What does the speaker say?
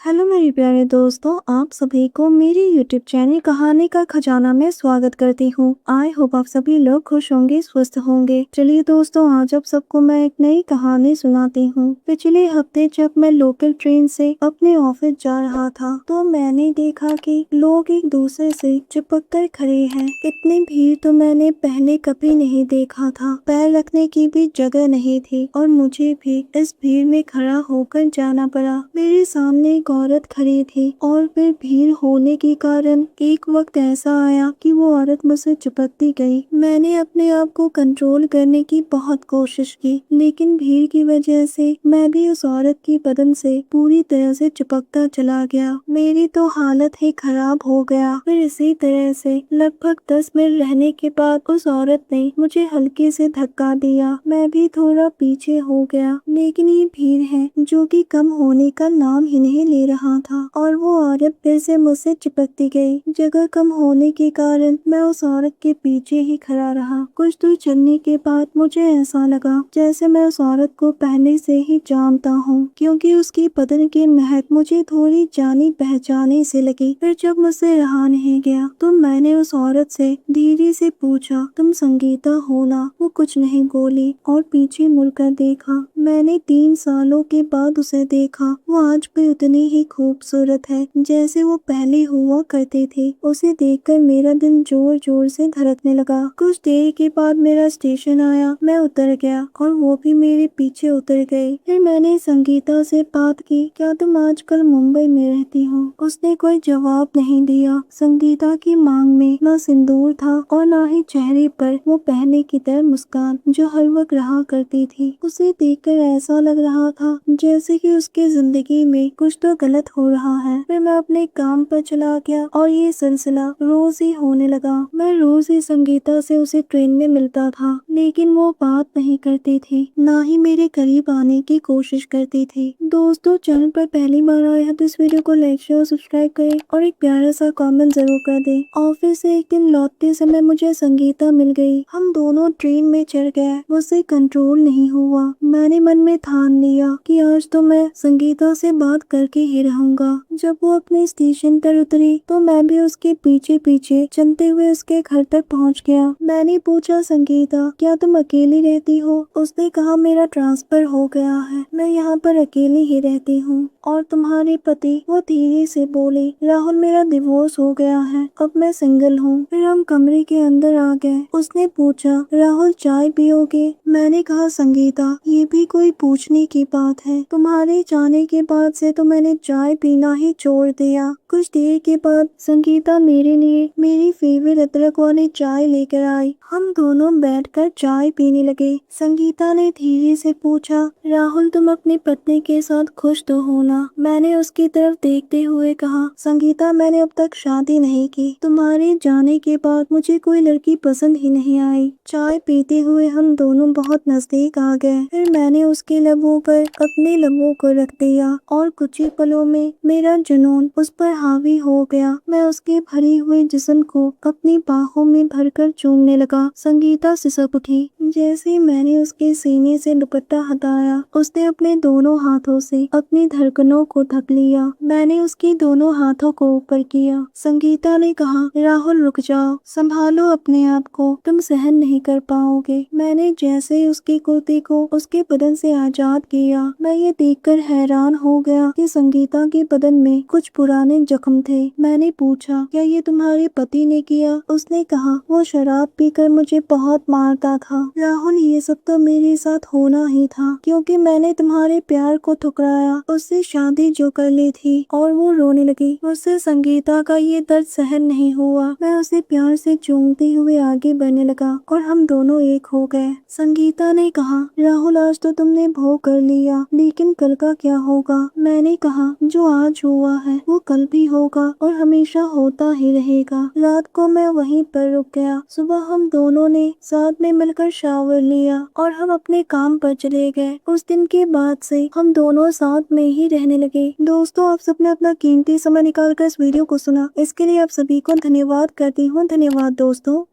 Hello मेरे प्यारे दोस्तों, आप सभी को मेरी यूट्यूब चैनल कहानी का खजाना में स्वागत करती हूँ। आई होप आप सभी लोग खुश होंगे, स्वस्थ होंगे। चलिए दोस्तों, आज आप सबको मैं एक नई कहानी सुनाती हूँ। पिछले हफ्ते जब मैं लोकल ट्रेन से अपने ऑफिस जा रहा था तो मैंने देखा कि लोग एक दूसरे से चिपक कर खड़े हैं। इतनी भीड़ तो मैंने पहले कभी नहीं देखा था। पैर रखने की भी जगह नहीं थी और मुझे भी इस भीड़ में खड़ा होकर जाना पड़ा। मेरे सामने एक औरत खड़ी थी और फिर भीड़ होने के कारण एक वक्त ऐसा आया कि वो औरत मुझसे चिपकती गई। मैंने अपने आप को कंट्रोल करने की बहुत कोशिश की, लेकिन भीड़ की वजह से मैं भी उस औरत की बदन से पूरी तरह से चिपकता चला गया। मेरी तो हालत ही खराब हो गया। फिर इसी तरह से लगभग 10 मिनट रहने के बाद उस औरत ने मुझे हल्के से धक्का दिया। मैं भी थोड़ा पीछे हो गया, लेकिन ये भीड़ है जो कि कम होने का नाम ही नहीं ले रहा था और वो औरत फिर से मुझसे चिपकती गई। जगह कम होने के कारण मैं उस औरत के पीछे ही खड़ा रहा। कुछ दूर चलने के बाद मुझे ऐसा लगा जैसे मैं उस औरत को पहले से ही जानता हूँ, क्योंकि उसकी बदन की महक मुझे थोड़ी जानी पहचानी से लगी। फिर जब मुझसे रहा नहीं गया तो मैंने उस औरत से धीरे से पूछा, तुम संगीता हो ना? वो कुछ नहीं बोली और पीछे मुड़कर देखा। मैंने 3 सालों के बाद उसे देखा। वो आज भी उतनी ही खूबसूरत है जैसे वो पहले हुआ करते थे। उसे देखकर मेरा दिल जोर जोर से धड़कने लगा। कुछ देर के बाद मेरा स्टेशन आया। मैं उतर गया और वो भी मेरे पीछे उतर गए। फिर मैंने संगीता से बात की, क्या तुम आजकल मुंबई में रहती हो? उसने कोई जवाब नहीं दिया। संगीता की मांग में न सिंदूर था और न ही चेहरे पर वो पहले की तरह मुस्कान जो हर वक्त रहा करती थी। उसे देखकर ऐसा लग रहा था जैसे कि उसकी जिंदगी में कुछ तो गलत हो रहा है। फिर मैं अपने काम पर चला गया और ये सिलसिला रोज ही होने लगा। मैं रोज ही संगीता से उसे ट्रेन में मिलता था, लेकिन वो बात नहीं करती थी, ना ही मेरे करीब आने की कोशिश करती थी। दोस्तों, चैनल पर पहली बार आए हैं तो इस वीडियो को लाइक शेयर सब्सक्राइब करें और एक प्यारा सा कमेंट जरूर कर दें। ऑफिस से एक दिन लौटते समय मुझे संगीता मिल गई। हम दोनों ट्रेन में चढ़ गए। मुझसे कंट्रोल नहीं हुआ। मैंने मन में ठान लिया कि आज तो मैं संगीता से बात करके ही रहूंगा। जब वो अपने स्टेशन पर उतरी तो मैं भी उसके पीछे पीछे चलते हुए उसके घर तक पहुंच गया। मैंने पूछा, संगीता क्या तुम अकेली रहती हो? उसने कहा, मेरा ट्रांसफर हो गया है, मैं यहाँ पर अकेली ही रहती हूँ। और तुम्हारे पति? वो धीरे से बोली, राहुल मेरा डिवोर्स हो गया है, अब मैं सिंगल हूँ। फिर हम कमरे के अंदर आ गए। उसने पूछा, राहुल चाय पियोगे? मैंने कहा, संगीता ये भी कोई पूछने की बात है? तुम्हारे जाने के बाद से तो मैंने चाय पीना ही छोड़ दिया। कुछ देर के बाद संगीता मेरे लिए मेरी फेवरेट अदरक वाली चाय लेकर आई। हम दोनों बैठकर चाय पीने लगे। संगीता ने धीरे से पूछा, राहुल तुम अपनी पत्नी के साथ खुश तो हो ना? मैंने उसकी तरफ देखते हुए कहा, संगीता मैंने अब तक शादी नहीं की। तुम्हारे जाने के बाद मुझे कोई लड़की पसंद ही नहीं आई। चाय पीते हुए हम दोनों बहुत नजदीक आ गए। फिर मैंने उसके लबों पर अपने लबों को रख दिया और कुछ ही पलों में मेरा जुनून उस पर हावी हो गया। मैं उसके भरी हुए जिस्म को अपनी बाहों में भरकर चूमने लगा। संगीता सिसक उठी। जैसे ही मैंने उसके सीने से दुपट्टा हटाया, उसने अपने दोनों हाथों से अपनी धड़कनों को ढक लिया। मैंने उसके दोनों हाथों को ऊपर किया। संगीता ने कहा, राहुल रुक जाओ, संभालो अपने आप को, तुम सहन नहीं कर पाओगे। मैंने जैसे ही उसकी कुर्ती को उसके बदन से आजाद किया, मैं ये देखकर हैरान हो गया कि संगीता के बदन में कुछ पुराने जख्म थे। मैंने पूछा, क्या ये तुम्हारे पति ने किया? उसने कहा, वो शराब पीकर मुझे बहुत मारता था। राहुल ये सब तो मेरे साथ होना ही था, क्योंकि मैंने तुम्हारे प्यार को ठुकराया, उससे शादी जो कर ली थी। और वो रोने लगी। मुझसे संगीता का ये दर्द सहन नहीं हुआ। मैं उसे प्यार से चूमते हुए आगे बढ़ने लगा और हम दोनों एक हो गए। संगीता ने कहा, राहुल आज तो तुमने भोग कर लिया, लेकिन कल का क्या होगा? मैंने कहा, जो आज हुआ है वो कल भी होगा और हमेशा होता ही रहेगा। रात को मैं वहीं पर रुक गया। सुबह हम दोनों ने साथ में मिलकर शावर लिया और हम अपने काम पर चले गए। उस दिन के बाद से हम दोनों साथ में ही रहने लगे। दोस्तों, आप सबने अपना कीमती समय निकाल कर इस वीडियो को सुना, इसके लिए आप सभी को धन्यवाद करती हूँ। धन्यवाद दोस्तों।